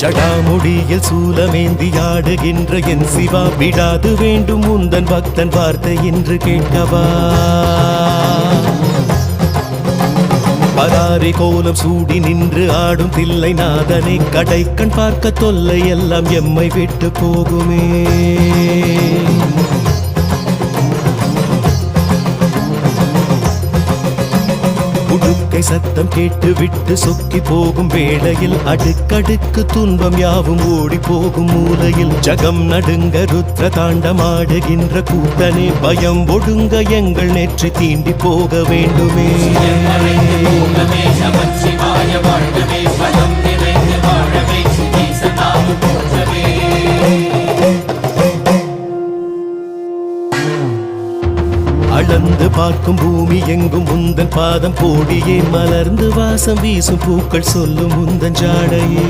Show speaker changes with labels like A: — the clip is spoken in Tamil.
A: ஜடாமுடியில் சூலமேந்தி ஆடுகின்ற என் சிவா விடாது வேண்டும் உந்தன் பக்தன் வார்த்தை என்று கேட்கவா பராரி கோலம் சூடி நின்று ஆடும் தில்லை நாதனை கடைக்கண் பார்க்க தொல்லை எல்லாம் எம்மை விட்டு போகுமே உடுக்கை சத்தம் கேட்டு விட்டு சொக்கி போகும் வேளையில் அடுக்கடுக்கு துன்பம் யாவும் ஓடி போகும் மூலையில் ஜகம் நடுங்க ருத்ர தாண்டமாடுகின்ற கூத்தனே பயம் ஒடுங்க எங்கள் நெற்றி தீண்டி போக வேண்டுமே அளந்து பார்க்கும் பூமி எங்கும் உந்தன் பாதம் போடியே மலர்ந்து வாசம் வீசும் பூக்கள் சொல்லும் உந்தன் ஜாடையே